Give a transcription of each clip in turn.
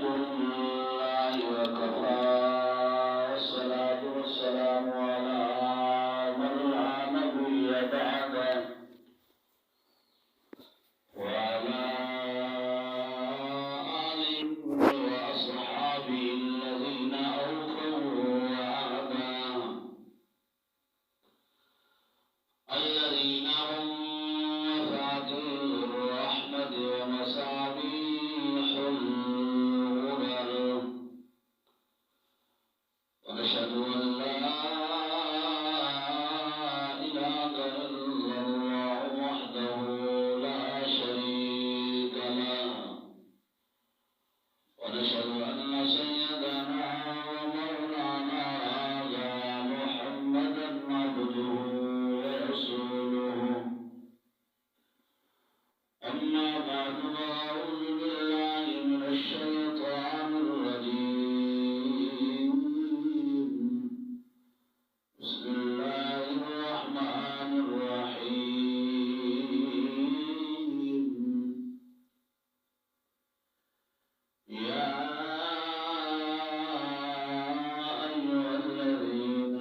لله وكفى والصلاة والسلام على من لا نبي بعده وعلى آله وأصحابه الذين أوفوا وعدا الذين هم مفاتيح الرحمة ومصابيح الغرر ونشهد أن لا إله إلا الله وحده لا شريك له ونشهد أن سيدنا ومولانا محمدا عبده ورسوله أما بعد فأعوذ بالله من الشيطان الرجيم بسم الله الرحمن الرحيم يا أيها الذين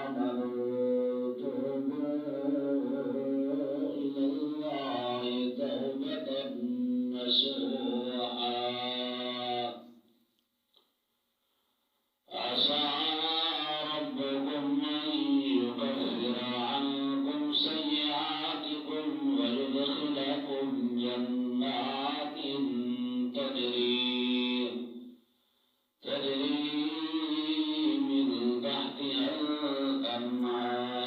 آمنوا توبوا إلى الله توبة نصوحا عسى ربكم أن يكفر عنكم سيئاتكم ويدخلكم جنات تجري من تحتها الأنهار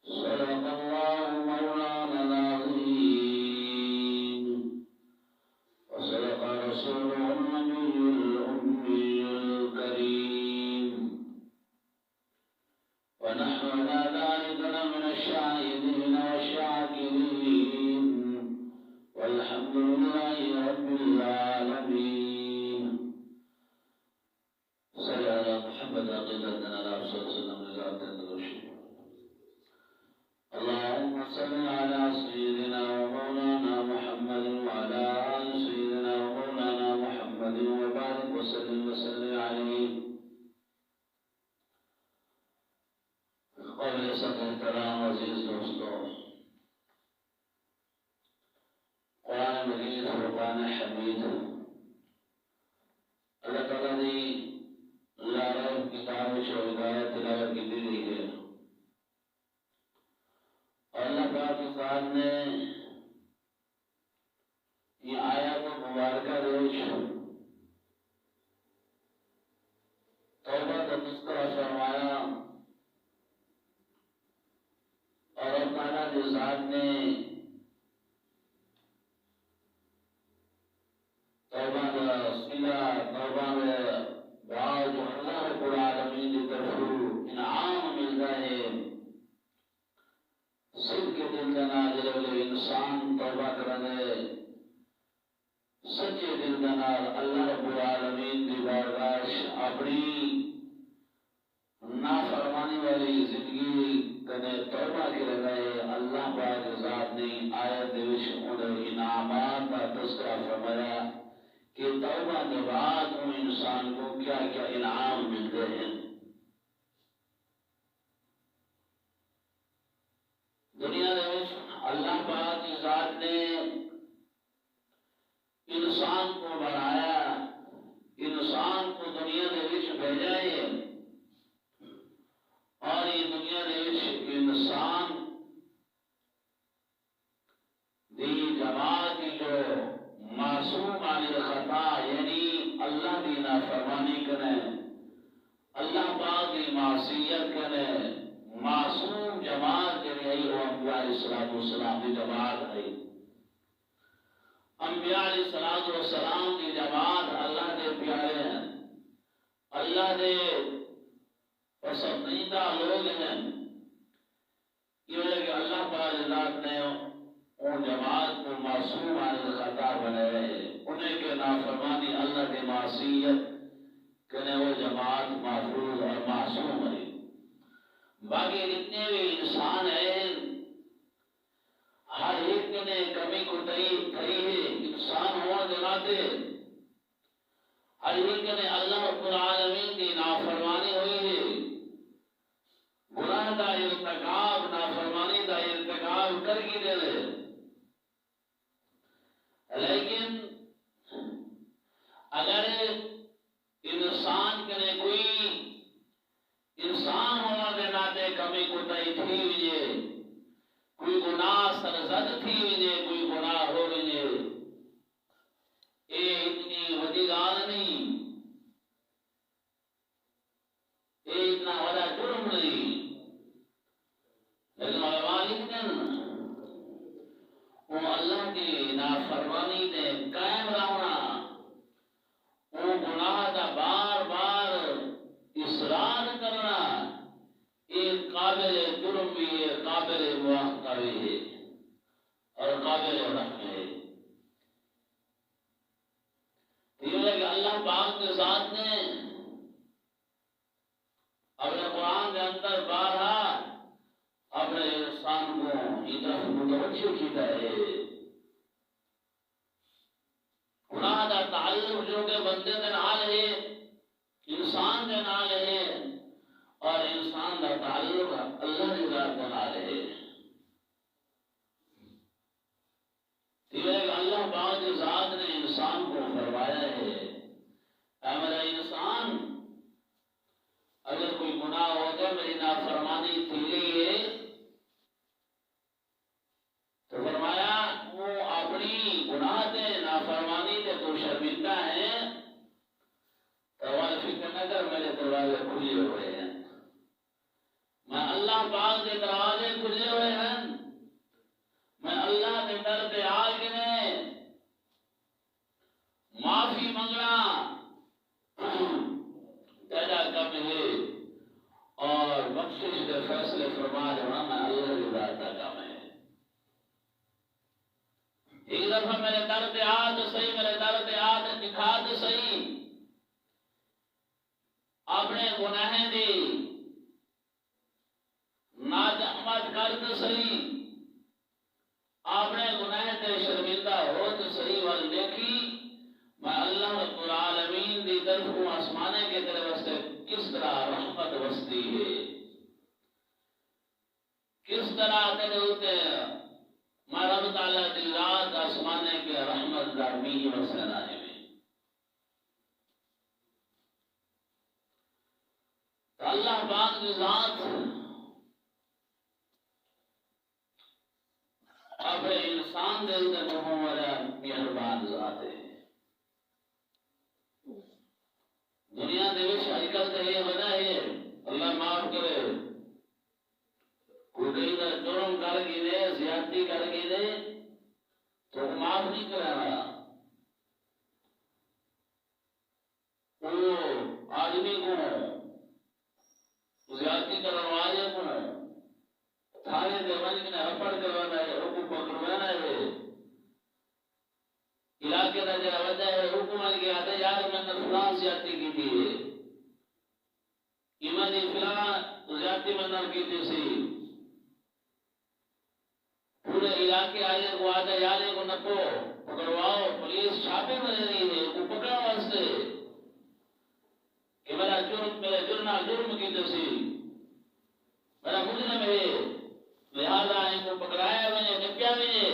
صدق الله مولانا العظيم وصدق رسوله النبي الأمي الكريم ونحن على ذلك لمن الشاهدين والشاكرين والحمد لله رب العالمين صلى على محمد عقيدتنا على رسول الله صلى الله عليه وسلم اللهم صل على سيدنا ومولانا محمد وعلى آل سيدنا ومولانا محمد وبارك وسلم عليه قبل صدر الكلام عزيز دوستو قرآن مجید فرقان حمید اللہ تعالیٰ نے لارب کتاب شہدایت تلاوت کی دی ہے اور اللہ پاک کی ذات نے یہ آیات مبارکہ روش توبہ کا تذکرہ فرمایا اور اللہ تعالیٰ کی ذات نے توبہ کا صلہ توبہ میں بعض اللہ رب العالمین کی طرف انعام ملتا ہے صدق کے دل کا ناظر انسان توبہ کرنے سچے دل کا نال اللہ رب العالمین کی بارگاہ اپنی نافرمانی والی زندگی کنے توبہ کے لگائے اللہ پاک ذات نے آیت وچ انہیں انعامات کا تذکرہ فرمایا کہ توبہ کے بعد ان انسان کو کیا کیا انعام ملتے ہیں۔ دنیا میں اللہ پاک کی ذات نے انسان کو بنایا، انسان کو دنیا میں بھیجا ہے اور یہ دنیا میں انسان دی جماعت کی جو معصوم عن الخطا یعنی اللہ کی نافرمانی کرے، اللہ پاک کی معصیت کرے، معصوم جماعت کے لیے وہ انبیاء علیہ السلام کی جماعت ہے۔ انبیاء علیہ السلام کی جماعت اللہ کے پیارے ہیں، اللہ کے پسندیدہ لوگ ہیں، یہ وجہ کہ اللہ پاک ذات نے ان جماعت کو معصوم عن الخطا بنائے ہیں، انہیں کے نافرمانی اللہ کے معصیت کرنے وہ جماعت محفوظ اور معصوم ہے۔ باقی جتنے بھی انسان ہیں ہر ایک نے کمی کو تئی ہے، فرماتے ہر ایک نے اللہ رب العالمین کی نافرمانی ہوئی ہے، گناہ دا ارتکاب، نافرمانی دا ارتکاب کر کی دے لے، لیکن اگر انسان کے کوئی انسان ہونا دے ناتے کمی کوتاہی تھی وجے، کوئی گناہ سرزد تھی وجے، کوئی گناہ ہو وجے، یہ اتنی وڈی گال نہیں، یہ اتنا بڑا جرم نہیں، لیکن علماء لکھتے ہیں وہ اللہ کی نافرمانی نے قائم رہنا، وہ گناہ کا بار بار اصرار کرنا، ایک قابل جرم بھی ہے، قابل مواخذہ بھی ہے اور قابل رحم ہے۔ یہ ہے کہ اللہ پاک کے ذات نے اپنے قرآن کے اندر بارہا اپنے انسان کو یہ طرف متوجہ کیتا ہے۔ گناہ کا تعلق جو کہ بندے کے نال ہے، انسان کے نال ہے، اور انسان کا تعلق اللہ کے ذات کے نال ہے۔ یہ اللہ پاک کی ذات نے انسان کو فرمایا ہے، اے میرا انسان، اگر کوئی گناہ ہوگا میری نافرمانی تھی گئی ہے تو فرمایا وہ اپنی گناہ دے نافرمانی دے تو شرمندہ ہے، تو فکر نہ کر، میرے دروازے کھلے ہوئے ہیں، میں اللہ پاک کے دروازے کھلے ہوئے ہیں، میں اللہ کے در پہ آ کے معافی منگنا تیرا کم ہے، اور بخشش کے فیصلے فرما دینا میں اللہ کی ذات کا کام ہے۔ ایک دفعہ میرے در پہ آ تو صحیح، میرے در پہ آ تو دکھا تو صحیح، اپنے گناہ دی نادمت کر تو صحیح، اپنے گناہ تے شرمندہ ہو تو صحیح، وال دیکھی میں اللہ رب العالمین دی طرف کو آسمانے کے طرف سے کس طرح رحمت وستی ہے، کس طرح تیرے ہوتے میں رب تعالیٰ دی ذات آسمانے کے رحمت دارمی وسیلہ ہے۔ تو اللہ پاک کی ذات اپنے انسان دے اندر محمد مہربان ذات ہے۔ دنیا دے وچ اجکل تے یہ وجہ ہے، اللہ معاف کرے، کوئی دا جرم کر گئے، زیادتی کر گئے تو معاف نہیں کرانا، وہ آدمی کو زیادتی کرنے والے کو تھانے دے ون کے رپڑ کروانا ہے، حکم پکڑوانا ہے، علاقے کا جو وجہ ہے حکومت کے آتے یار میں نے فلاں زیادتی کی تھی، ایمانی فلاں زیادتی منظر کی تھی سی، پورے علاقے آئے کو آتے یارے کو نکو پکڑواؤ، پولیس چھاپے میں رہی ہے کو پکڑا واسطے کہ میرا جرم، میرے جرم کی تھی سی، میرا مجرم ہے، لہذا ان کو پکڑایا میں نے نپیا میں نے۔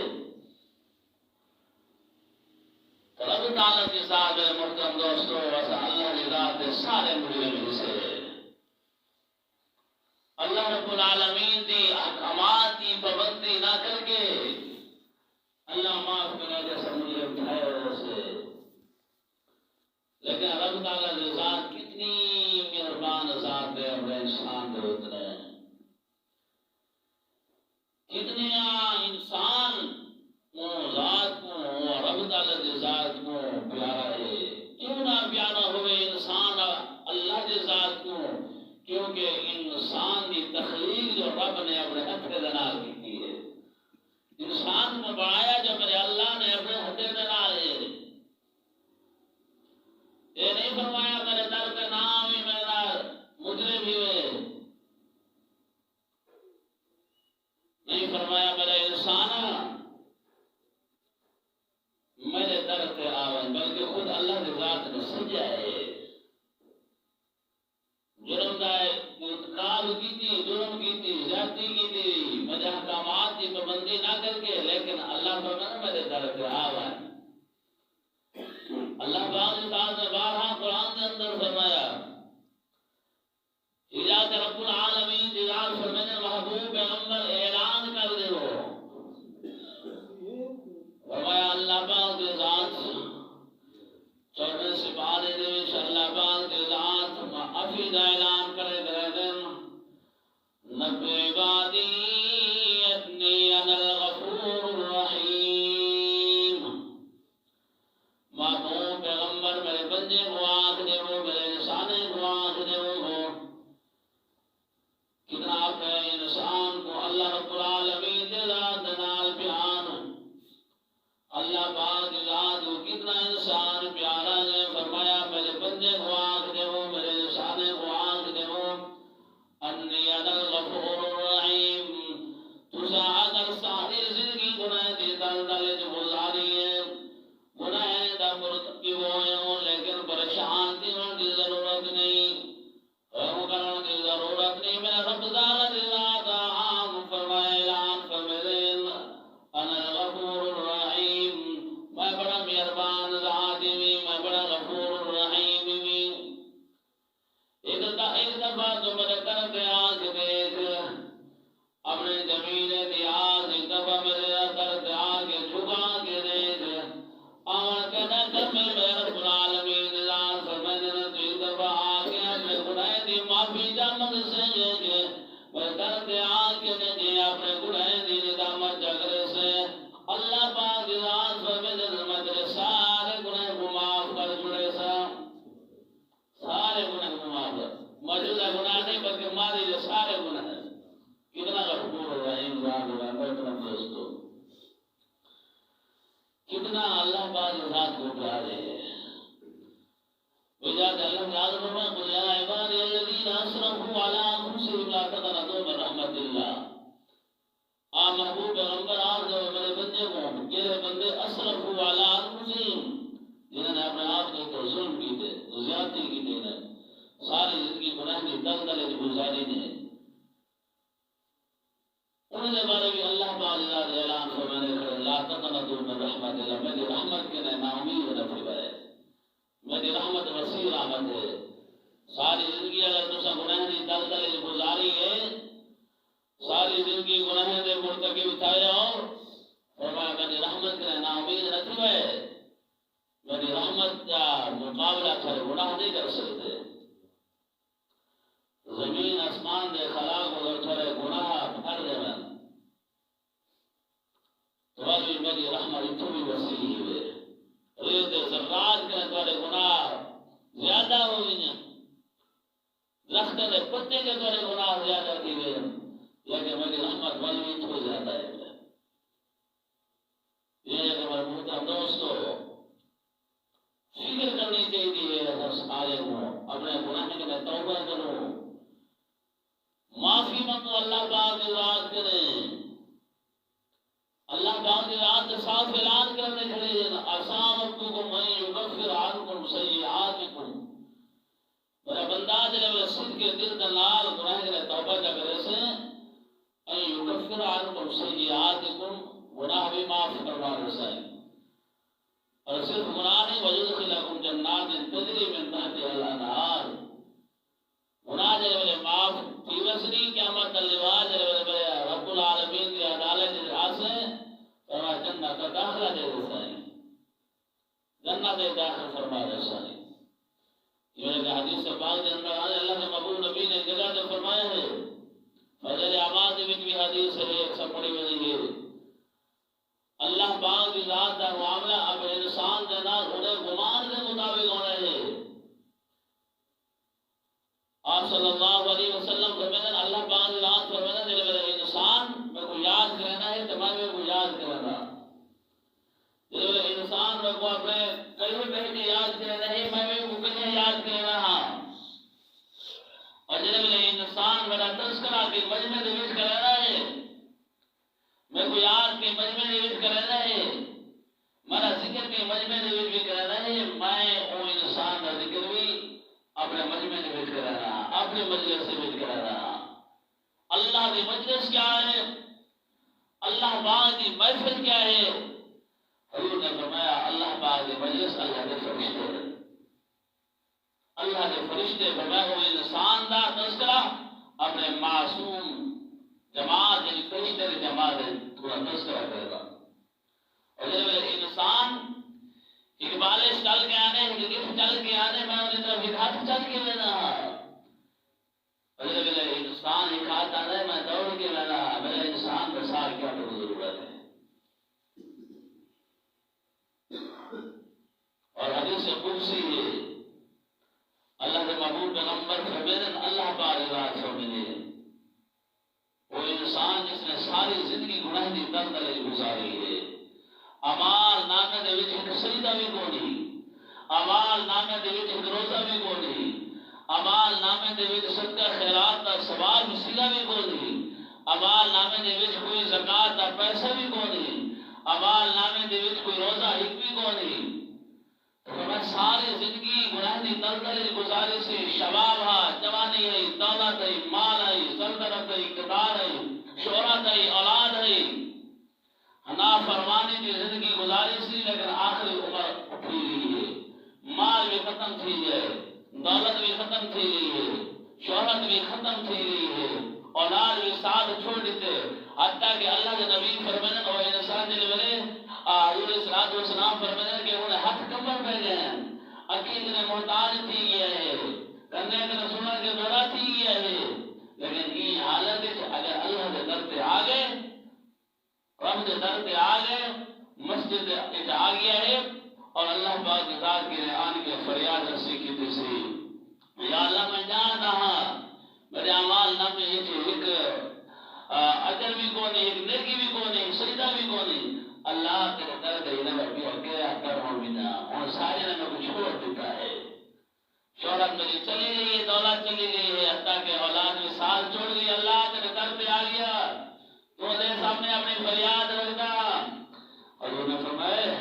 رب تعالیٰ کے ساتھ محترم دوستوں، ویسا اللہ کی ذات سارے مجرم سے اللہ رب العالمین دی احکامات کی پابندی نہ کر کے اللہ معاف کرنے جیسا مجرم اٹھائے ہوئے سے، لیکن رب تعالیٰ کی ذات کتنی مہربان ذات ہے، اپنے انسان دے اتنے کتنے انسان وہ ذات کو رب تعالیٰ کی ذات کو پیارا ہے، کیوں نہ پیارا ہوئے انسان اللہ کی ذات کو، کیونکہ انسان کی تخلیق جو رب نے اپنے ہاتھ کے نال کی ہے، انسان کو بنایا جو میرے اللہ نے اپنے ہاتھ کے نال ہے، یہ نہیں فرمایا میرے در کا نام ہی میرا مجرم ہی ہے، نہیں فرمایا میرے انسان میرے در پہ آون، کرتے آوان اللہ پاک تعالی نے بارہا قرآن کے اندر فرمایا اجازت رب العالمین جلال فرمانے محبوب پیغمبر اعلان کر دے ہو فرمایا اللہ پاک کے ذات چودہ سپارے دیش اللہ پاک کے ذات افید اعلان کرے گئے دن نبی عبادی اتنی انا الغفور الرحیم محبوب پیغمبر میرے بندے کو آنکھ دے ہو میرے انسانے کو آنکھ دے ہو کتنا آپ ہے انسان کو اللہ رب العالمین دے ذات نال پیان اللہ پاک ذات کو کتنا انسان پیارا ہے فرمایا میرے بندے کو آنکھ دے ہو میرے انسانے کو آنکھ دے ہو انی انا الغفور الرحیم تجھا اگر ساری زندگی گناہ دی دلدل جو گزاری ہے گناہ دا مرتکب ہوئے ہوں لیکن پریشان کی ضرورت نہیں کرنے کی ضرورت نہیں میرا رب ذات ذات عام فرمائے اعلان فرمائے انا الغفور الرحیم میں بڑا مہربان ذات ہوں میں بڑا غفور الرحیم ہوں ایک دفعہ تو میرے طرف آنکھ دیکھ اپنے زمین دیاز ایک دفعہ میرے طرف آنکھ جھکا کے دیکھ اور کہنا کر میں رب العالمین ذات فرمائے تو ایک دفعہ آگے اپنے گناہ دی معافی جامد سے میں طرف آنکھ نے اپنے گناہ دی ندامت جگرے سے اللہ پاک ذات فرمائے مجھے سارے گناہ کو معاف کر چھوڑے سا سارے گناہ کو معاف کر موجودہ گناہ نہیں بلکہ ماضی کے سارے گناہ کتنا غفور الرحیم ذات ہے محترم دوستو کتنا اللہ پاک ذات کو پیارے ہے وجاد اللہ تعالی فرمایا قل یا عبادی الذین اسرفوا علی انفسہم لا تقنطوا من رحمت اللہ آ محبوب پیغمبر آپ جو میرے بندے کو میرے بندے اسرفوا علی انفسہم جنہوں نے اپنے آپ کے اوپر ظلم کی تھے زیادتی کی تھی ساری زندگی گناہ کی دلدل گزاری نے انہوں نے بارے بھی اللہ پاک ذات اعلان فرمانے کھڑے لا تقنطوا من رحمت اللہ میری رحمت کے نئے ناامید نہ پھر میری رحمت وسیع رحمت ہے ساری زندگی اگر تسا گناہ دی دلدل گزاری ہے ساری زندگی گناہ دے مرتکب تھے اور فرمایا میری رحمت کے نا امید نہ تھے میری رحمت کا مقابلہ کرے گناہ نہیں کر سکتے زمین آسمان دے خلاق اگر تھے گناہ بھر دے من تو ابھی میری رحمت اتو بھی وسیع ہوئے ریت ذرات کے توڑے گناہ زیادہ ہو گئی ہیں لخت دے پتے کے توڑے گناہ زیادہ کی گئے لیکن میری رحمت بلوی تو زیادہ ہے یہ کہ مرموطہ دوستو فکر کرنی چاہیے ہر سالے کو اپنے گناہ کے میں توبہ کروں معافی مانگو اللہ پاک کی ذات کریں اللہ پاک کی ذات صاف اعلان کرنے کھڑے اصابتکم من یکفر عنکم سیئاتکم میرا بندہ جب صدق کے دل دلال گناہ کے توبہ کا کرے سے ان یکفر عنکم سیئاتکم گناہ بھی معاف کروا رسائیں اور صرف گناہ نہیں ویدخلکم جنات تجری من تحتها الانہار گناہ جب معاف کی وسنی قیامت الواج جب رب العالمین کی عدالت سے فرما جنت کا داخلہ دے رسائیں جنت داخل فرما رسائیں یہ کہ حدیث پاک کے اندر اللہ کے محبوب نبی نے جگہ سے فرمایا ہے فضل اعمال میں بھی حدیث ہے ایک سب پڑھی ہوئی ہے اللہ پاک کی ذات کا معاملہ اب انسان کے نال انہیں گمان کے مطابق ہونا ہے آپ صلی اللہ علیہ وسلم فرماتے اللہ پاک کی ذات فرماتے ہیں انسان میں کو یاد کرنا ہے تو میں کو یاد کرنا جب انسان میں کو اپنے کہیں کہیں یاد کرنا ہے میں کو کہیں یاد کرنا اور جب انسان میرا تذکرہ کے مجمع نویس کرنا ہے میں کو یاد کے مجمع نویس کرنا ہے میرا ذکر کے مجمع نویس بھی کرنا ہے میں وہ انسان کا ذکر بھی اپنے مجمع نویس کرنا اپنے مجلس سے بھی کرنا اللہ کی مجلس کیا ہے اللہ پاک کی محفل کیا ہے حضور نے فرمایا اللہ پاک کے مجلس اللہ کے فرشتے ہیں، اللہ کے فرشتے فرمایا وہ انسان دا تذکرہ اپنے معصوم جماعت یعنی فرشتے کی جماعت ہے تھوڑا تذکرہ کرے گا. اور جب انسان ایک بالش چل کے آنے ایک گفت چل کے آنے میں انہیں طرف ایک ہاتھ چل کے لینا، اور جب انسان ایک ہاتھ آنے میں دوڑ کے لینا، میرے انسان بسار کیا تو ضرورت ہے. اور حدیث قدسی ہے اللہ کے محبوب پیغمبر فرمیدن اللہ پاک ذات فرمیدن وہ انسان جس نے ساری زندگی گناہ دی دلدل گزاری ہے، اعمال نامے دے وچ ایک سجدہ بھی کونی، اعمال نامے دے وچ ایک روزہ بھی کونی، اعمال نامے دے وچ صدقہ خیرات دا ثواب وسیلہ بھی کونی، اعمال نامے دے وچ کوئی زکات دا پیسہ بھی کونی، اعمال نامے دے وچ کوئی روزہ ایک بھی کونی. میں ساری زندگی گناہ دی دلدل گزاری سے شباب ہے، جوانی ہے، دولت ہے، مال ہے، سلطنت ہے، اقتدار ہے، شہرت ہے، اولاد ہے، نافرمانی کی زندگی گزاری سی، لیکن آخری عمر اٹھی گئی ہے، مال بھی ختم تھی ہے، دولت بھی ختم تھی گئی ہے، شہرت بھی ختم تھی گئی ہے، اولاد بھی ساتھ چھوڑ دیتے، حتیٰ کہ اللہ کے نبی فرمائے اور انسان دل بلے حضور صلی والسلام فرمائے کہ انہیں ہاتھ کمر پہ گئے، عقید نے محتاج تھی گیا ہے، کرنے کے رسولہ کے دورہ تھی گیا ہے، لیکن یہ حالت اگر اللہ کے در پہ آگئے، رب کے در پہ آگئے، مسجد آ گیا ہے اور اللہ پاک کی ذات کے لیے آن کے فریاد رسی کی تیسری یا اللہ میں جانتا ہاں میرے اعمال نامے ایک اجر بھی کونی، ایک نیکی بھی کونی، ایک سجدہ بھی کونی، اللہ کے در دے نہ بھی اکیلا کر ہوں بنا اور سارے نے میں کچھ چھوڑ دیتا ہے. شہرت میری چلی گئی ہے، دولت چلی گئی ہے، حتیٰ کہ اولاد میں سال چھوڑ گئی، اللہ کے در پہ آ گیا تو دے سامنے اپنی فریاد رکھتا. حضور نے فرمایا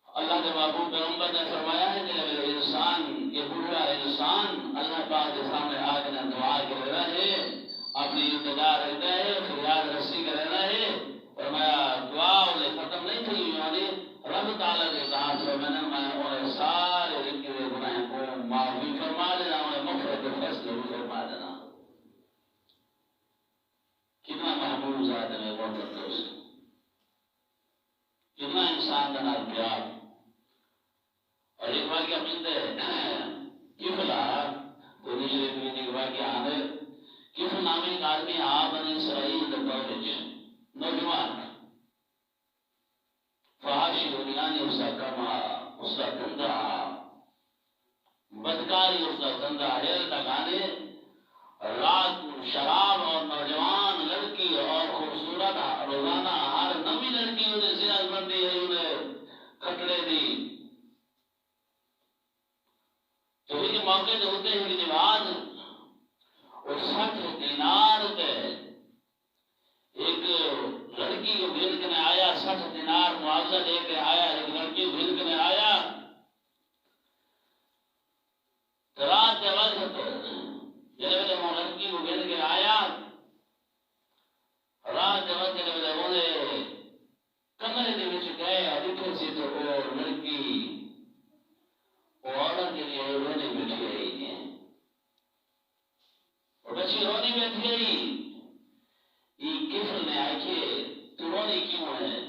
اللہ کے محبوب پیغمبر نے فرمایا ہے کہ جب انسان یہ بوڑھا انسان اللہ پاک کے سامنے آ کے دعا کے رہنا ہے، اپنی انتظار رہتا ہے، فریاد رسی کا رہنا ہے، فرمایا دعا انہیں ختم نہیں تھی یعنی رب تعالیٰ کے ذات فرمانا میں انہیں سارے ان کے گناہ کو معافی فرما دینا، انہیں مغفرت فیصلے بھی فرما دینا. کتنا محبوب ذات ہے محبت دوست، کتنا انسان کا نام پیار. اور ایک واقعہ ملتے کفلا تو نشرے دوینے کے واقعہ آنے کفل نامی ایک آدمی بنی اسرائیل دولج نوجوان فحاشی دنیانی اس کا کما، اس کا دندہ بدکاری، اس کا دندہ حیل لگانے، رات شراب اور نوجوان لڑکی اور خوبصورت روزانہ ہر نمی لڑکی انہیں زیادہ بندی ہے، انہیں کھٹڑے دی. تو ہی کے موقع جو ہوتے ہیں کہ بعد اور 60 دینار پہ ایک لڑکی کو بھیج کے آیا، 60 دینار معاوضہ دے کے آیا، ایک لڑکی کو بھیج کے آیا. رات کے وقت جب وہ لڑکی کو بھیج کے آیا، رات کے وقت جب انہیں کمرے کے بچ گئے دیکھے سے تو وہ لڑکی عورت کے لیے رونے بیٹھی رہی ہے، اور بچی رونی بیٹھی رہی. یہ کفل نے آئے تو رونے کیوں ہے؟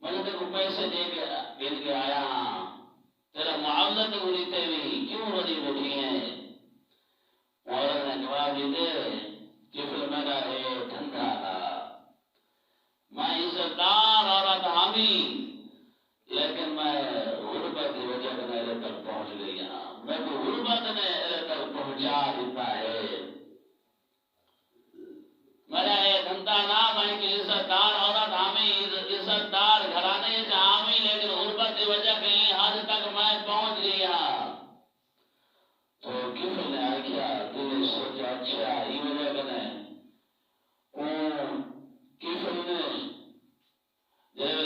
میں نے کو پیسے دے کے بھیج کے آیا ہاں، تیرا معاوضہ تو لیتے نہیں، کیوں رونی بیٹھی ہیں؟ عورت نے جواب دے کفل میرا ہے دھندا تھا، میں عزتدار عورت حامی، لیکن میں غربت کی وجہ سے میرے تک پہنچ گئی ہوں، میں کو غربت نے میرے تک پہنچا دیتا ہے. میرا یہ دھندا نام ہے کہ عزتدار عورت حامی، عزتدار گھرانے سے حامی، لیکن غربت کی وجہ کہیں حد تک میں پہنچ گیا. تو کفل نے آکھیا دل نے سوچا اچھا یہ وجہ بنے کفل نے جب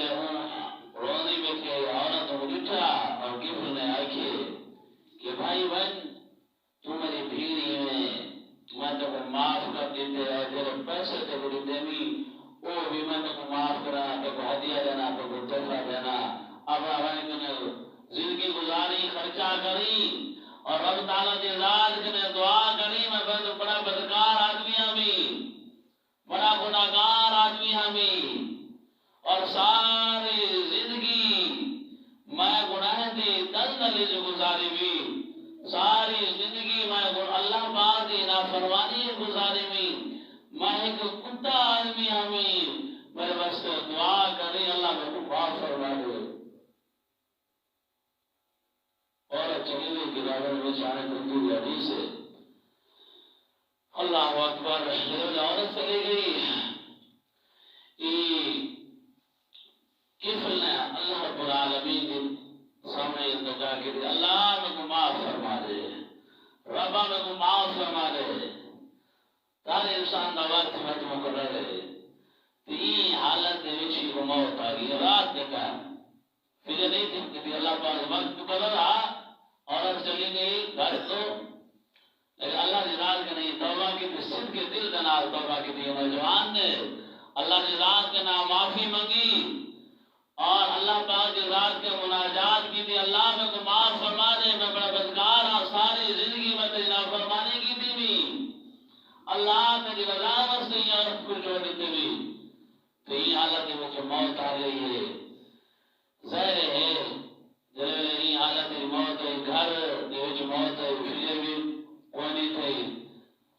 ساری زندگی میں گناہ دی دلدل گزاری بھی، ساری زندگی میں اللہ پاک دی نافرمانی گزاری بھی، میں ایک کتا آدمی ہمیں میرے بس دعا کریں اللہ میں کو معاف فرما دے۔ اور چلی گئی کتابوں میں شاید اردو حدیث ہے، اللہ اکبر، عورت چلی گئی کفل نے اللہ رب العالمین کے سامنے التجا کی دی، اللہ میں کو معاف فرما دے، ربا میں کو معاف فرما دے، تارے انسان نوات وقت مقرر ہے، تین حالت دے وچی کو موت آگئی، رات دیکھا فکر نہیں تھی کہ اللہ پاک وقت مقرر رہا، عورت چلی گئی گھر تو، لیکن اللہ نے رات کے نہیں توبہ کی تھی، صدق کے دل کے نال توبہ کی تھی، نوجوان نے اللہ نے رات کے نام معافی مانگی اور اللہ پاک کی رات کے مناجات کی تھی، اللہ میں کو معاف فرما دے، میں بڑا بدکار ہوں، ساری زندگی میں تیری نافرمانی کی تھی بھی، اللہ تیری رضا واسطے یہ عورت کو چھوڑ دیتے بھی، تو یہ حالت میں موت آ گئی ہے، ظاہر ہے جب یہ حالت موت ہے، گھر جو موت ہے فکر بھی کوئی نہیں تھی،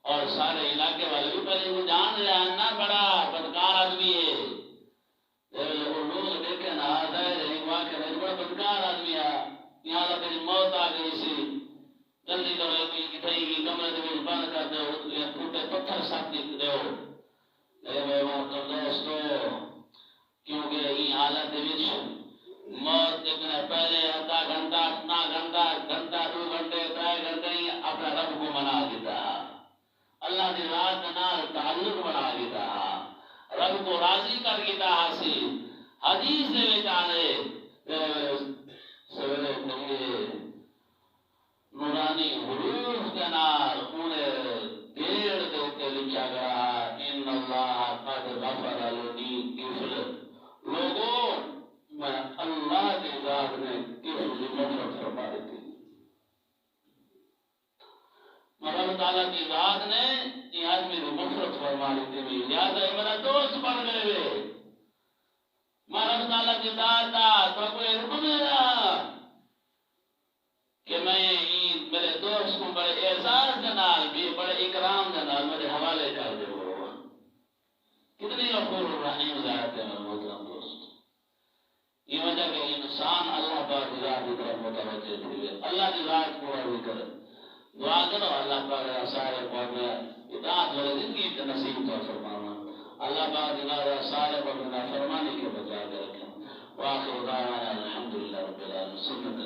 اور سارے علاقے والے بھی پہلے وہ جان رہے ہیں نا بڑا بدکار آدمی ہے، جب لوگ دیکھے نا ظاہر ہے واقع ہے بڑا بدکار آدمی ہے، یہ حالت موت آ گئی سی، جلدی کرو کی کمرے میں بند کر دو، ٹوٹے پتھر ساتھ دو، دوستو کیونکہ یہ حالت موت دیکھنے پہلے آدھا گھنٹہ اتنا گھنٹہ 2 گھنٹے 3 گھنٹے ہی اپنے رب کو منا دیتا، اللہ نے رات نال تعلق بنا دیتا، رب کو راضی کر دیتا، حدیث دے بیچارے سویرے کہیں نورانی حروف کے نال انہیں دیر دیتے لکھا گیا ان اللہ قد غفر لنی کفل، لوگوں میں اللہ کی ذات نے کفل کی مغفرت فرما دیتی، اللہ تعالیٰ کی ذات نے یہ آدمی کی مغفرت فرما دیتی بھی، لہذا میرا دوست بن گئے ہوئے، اللہ تعالیٰ کی ذات تو کوئی حکم نہیں رہا کہ میں میرے دوست کو بڑے اعزاز کے نال بھی بڑے اکرام کے نال میرے حوالے کر دے، کتنی غفور الرحیم ذات ہے میرے محترم دوست، یہ وجہ کہ انسان اللہ پاک کی ذات کی طرف متوجہ ہوئے، اللہ کی ذات پورا بھی کرے، دعا کرو اللہ پاک سارے قوم میں اطاعت والے زندگی کا نصیب تو فرمانا، اللہ پاک کی سارے قوم میں فرمانے کے بجا کر رکھیں، واخر دعوانا الحمدللہ رب العالمین۔